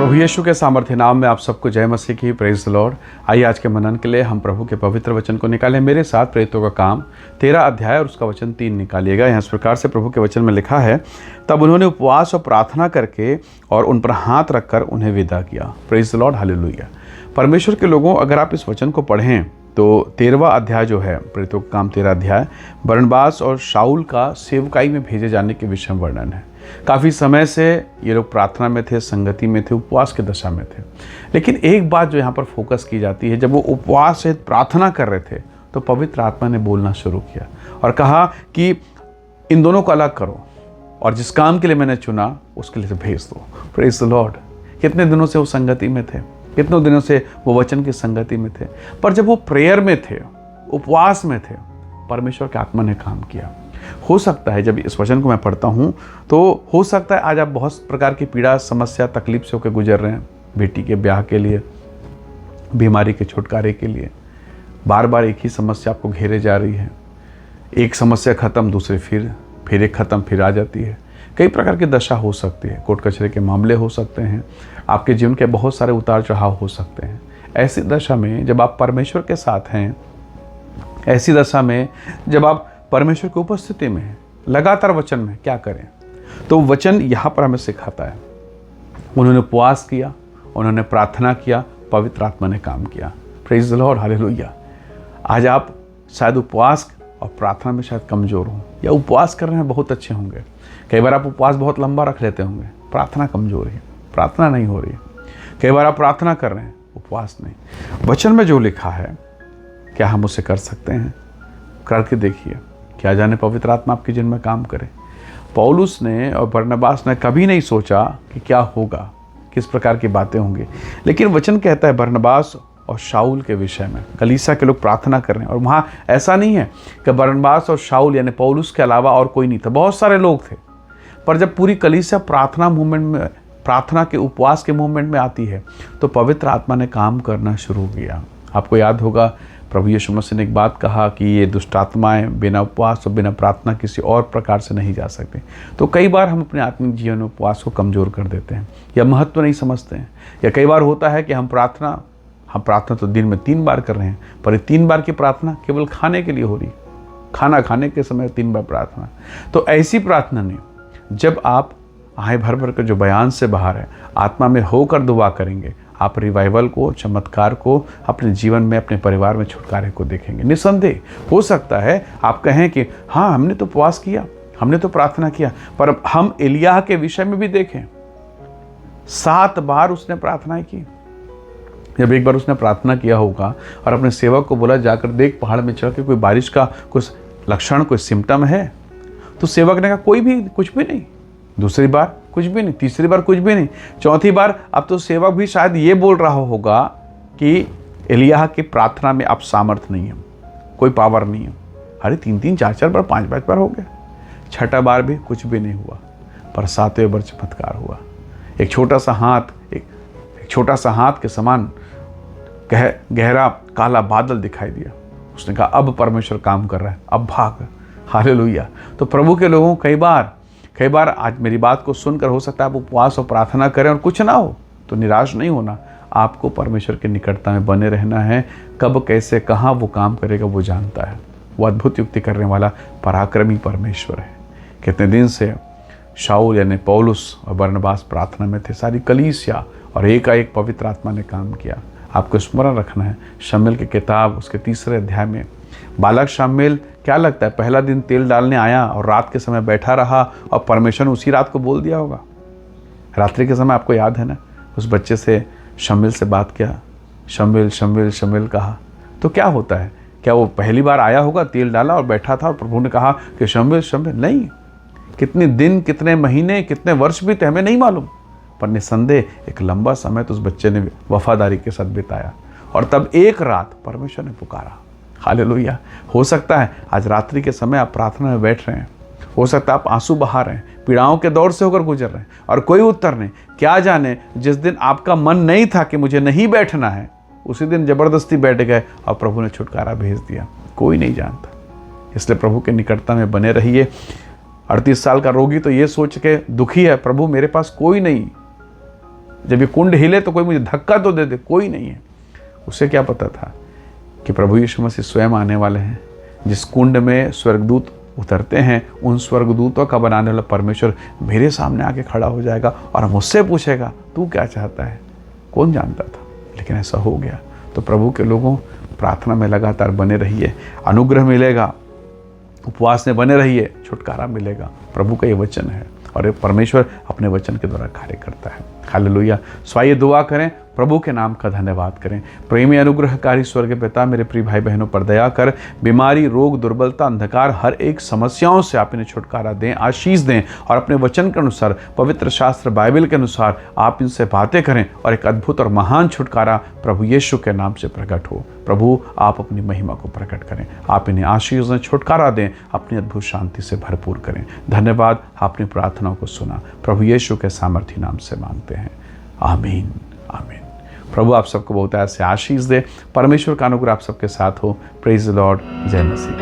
प्रभु यीशु के सामर्थ्य नाम में आप सबको जय मसीह की, प्रेज द लॉर्ड। आइए आज के मनन के लिए हम प्रभु के पवित्र वचन को निकालें। मेरे साथ प्रेरितों का काम 13 अध्याय और उसका वचन 3 निकालिएगा। यहाँ इस प्रकार से प्रभु के वचन में लिखा है, तब उन्होंने उपवास और प्रार्थना करके और उन पर हाथ रखकर उन्हें विदा किया। Praise the Lord, hallelujah. परमेश्वर के लोगों, अगर आप इस वचन को पढ़ें तो 13वां अध्याय जो है, प्रेरितों का काम 13 अध्याय, बरनबास और शाऊल का सेवकाई में भेजे जाने के विषय में वर्णन है। काफ़ी समय से ये लोग प्रार्थना में थे, संगति में थे, उपवास की दशा में थे। लेकिन एक बात जो यहाँ पर फोकस की जाती है, जब वो उपवास से प्रार्थना कर रहे थे तो पवित्र आत्मा ने बोलना शुरू किया और कहा कि इन दोनों को अलग करो और जिस काम के लिए मैंने चुना उसके लिए भेज दो। Praise the Lord. कितने दिनों से वो संगति में थे, कितने दिनों से वो वचन की संगति में थे, पर जब वो प्रेयर में थे, उपवास में थे, परमेश्वर के आत्मा ने काम किया। हो सकता है जब इस वचन को मैं पढ़ता हूँ तो हो सकता है आज आप बहुत प्रकार की पीड़ा, समस्या, तकलीफ से होकर गुजर रहे हैं। बेटी के ब्याह के लिए, बीमारी के छुटकारे के लिए बार बार एक ही समस्या आपको घेरे जा रही है। एक समस्या ख़त्म, दूसरी फिर एक ख़त्म, फिर आ जाती है। कई प्रकार की दशा हो सकती है। कोर्ट कचहरी के मामले हो सकते हैं, आपके जीवन के बहुत सारे उतार चढ़ाव हो सकते हैं। ऐसी दशा में जब आप परमेश्वर के साथ हैं, ऐसी दशा में जब आप परमेश्वर की उपस्थिति में हैं, लगातार वचन में क्या करें, तो वचन यहाँ पर हमें सिखाता है। उन्होंने उपवास किया, उन्होंने प्रार्थना किया, पवित्र आत्मा ने काम किया। Praise the Lord, hallelujah. आज आप शायद उपवास और प्रार्थना में शायद कमज़ोर हों, या उपवास कर रहे हैं बहुत अच्छे होंगे। कई बार आप उपवास बहुत लंबा रख लेते होंगे, प्रार्थना कमज़ोर है, प्रार्थना नहीं हो रही है। कई बार आप प्रार्थना कर रहे हैं, उपवास नहीं। वचन में जो लिखा है, क्या हम उसे कर सकते हैं? करके देखिए, क्या जाने पवित्र आत्मा आपके जीवन में काम करे। पौलुस ने और बरनबास ने कभी नहीं सोचा कि क्या होगा, किस प्रकार की बातें होंगी, लेकिन वचन कहता है बरनबास और शाऊल के विषय में कलीसिया के लोग प्रार्थना कर रहे हैं। और वहाँ ऐसा नहीं है कि बरनबास और शाऊल यानी पौलुस के अलावा और कोई नहीं था, बहुत सारे लोग थे। पर जब पूरी कलीसिया प्रार्थना मूवमेंट में, प्रार्थना के उपवास के मूवमेंट में आती है तो पवित्र आत्मा ने काम करना शुरू किया। आपको याद होगा प्रभु यीशु मसीह ने एक बात कहा कि ये दुष्ट आत्माएं बिना उपवास और बिना प्रार्थना किसी और प्रकार से नहीं जा सकती। तो कई बार हम अपने आत्मिक जीवन में उपवास को कमज़ोर कर देते हैं या महत्व नहीं समझते हैं। या कई बार होता है कि हम प्रार्थना तो दिन में 3 बार कर रहे हैं, पर ये 3 बार की प्रार्थना केवल खाने के लिए हो रही, खाना खाने के समय 3 बार प्रार्थना। तो ऐसी प्रार्थना नहीं, जब आप आए भर भर कर जो बयान से बाहर है, आत्मा में होकर दुआ करेंगे, आप रिवाइवल को, चमत्कार को अपने जीवन में, अपने परिवार में छुटकारे को देखेंगे। निस्संदेह हो सकता है आप कहें कि हाँ, हमने तो उपवास किया, हमने तो प्रार्थना किया, पर हम एलिय्याह के विषय में भी देखें। 7 बार उसने प्रार्थना की। जब एक बार उसने प्रार्थना किया होगा और अपने सेवक को बोला, जाकर देख पहाड़ में चढ़ के कोई बारिश का कुछ लक्षण, कोई सिम्टम है, तो सेवक ने कहा कुछ भी नहीं। दूसरी बार कुछ भी नहीं, तीसरी बार कुछ भी नहीं, चौथी बार अब तो सेवक भी शायद ये बोल रहा होगा कि एलिय्याह की प्रार्थना में अब सामर्थ नहीं है, कोई पावर नहीं है। अरे 3-3, 4-4 बार, 5-5 बार हो गया। 6ठा बार भी कुछ भी नहीं हुआ, पर 7वें बार चमत्कार हुआ। एक छोटा सा हाथ के समान गहरा काला बादल दिखाई दिया। उसने कहा अब परमेश्वर काम कर रहा है, अब भाग। हालेलुया। तो प्रभु के लोगों, कई बार आज मेरी बात को सुनकर हो सकता है आप उपवास और प्रार्थना करें और कुछ ना हो, तो निराश नहीं होना। आपको परमेश्वर के निकटता में बने रहना है। कब, कैसे, कहाँ वो काम करेगा वो जानता है। वो अद्भुत युक्ति करने वाला पराक्रमी परमेश्वर है। कितने दिन से शाऊल यानी पौलुस और बरनबास प्रार्थना में थे, सारी कलीसिया, और एकाएक पवित्र आत्मा ने काम किया। आपको स्मरण रखना है, शमूएल की किताब उसके 3 अध्याय में बालक शमूएल, क्या लगता है पहला दिन तेल डालने आया और रात के समय बैठा रहा और परमेश्वर ने उसी रात को बोल दिया होगा? रात्रि के समय आपको याद है ना, उस बच्चे से शमूएल से बात किया, शमूएल शमूएल शमूएल कहा। तो क्या होता है, क्या वो पहली बार आया होगा, तेल डाला और बैठा था और प्रभु ने कहा कि शमूएल शमूएल? नहीं, कितने दिन, कितने महीने, कितने वर्ष बीते हमें नहीं मालूम, पर निसंदेह एक लंबा समय तो उस बच्चे ने वफादारी के साथ बिताया। और तब एक रात परमेश्वर ने पुकारा। हालेलुया। हो सकता है आज रात्रि के समय आप प्रार्थना में बैठ रहे हैं, हो सकता है आप आंसू बहा रहे हैं, पीड़ाओं के दौर से होकर गुजर रहे हैं और कोई उत्तर नहीं। क्या जाने जिस दिन आपका मन नहीं था कि मुझे नहीं बैठना है, उसी दिन जबरदस्ती बैठ गए और प्रभु ने छुटकारा भेज दिया। कोई नहीं जानता। इसलिए प्रभु के निकटता में बने रहिए। 38 साल का रोगी तो ये सोच के दुखी है, प्रभु मेरे पास कोई नहीं, जब ये कुंड हिले तो कोई मुझे धक्का तो दे दे, कोई नहीं है। उसे क्या पता था कि प्रभु यीशु मसीह स्वयं आने वाले हैं। जिस कुंड में स्वर्गदूत उतरते हैं, उन स्वर्गदूतों का बनाने वाला परमेश्वर मेरे सामने आके खड़ा हो जाएगा और मुझसे पूछेगा तू क्या चाहता है। कौन जानता था, लेकिन ऐसा हो गया। तो प्रभु के लोगों, प्रार्थना में लगातार बने रहिए, अनुग्रह मिलेगा। उपवास में बने रहिए, छुटकारा मिलेगा। प्रभु का ये वचन है और ये परमेश्वर अपने वचन के द्वारा कार्य करता है। हालेलुया। सो आइए दुआ करें, प्रभु के नाम का धन्यवाद करें। प्रेमी अनुग्रहकारी स्वर्गीय पिता, मेरे प्रिय भाई बहनों पर दया कर, बीमारी, रोग, दुर्बलता, अंधकार, हर एक समस्याओं से आप इन्हें छुटकारा दें, आशीष दें और अपने वचन के अनुसार, पवित्र शास्त्र बाइबल के अनुसार आप इनसे बातें करें और एक अद्भुत और महान छुटकारा प्रभु यीशु के नाम से प्रकट हो। प्रभु आप अपनी महिमा को प्रकट करें, आप इन्हें आशीष दें, छुटकारा दें, अपनी अद्भुत शांति से भरपूर करें। धन्यवाद, आपने प्रार्थनाओं को सुना। प्रभु यीशु के सामर्थी नाम से मांगते हैं, आमीन आमीन। प्रभु आप सबको बहुत ऐसे आशीष दे। परमेश्वर का अनुग्रह आप सबके साथ हो। Praise the Lord. जय मसीह।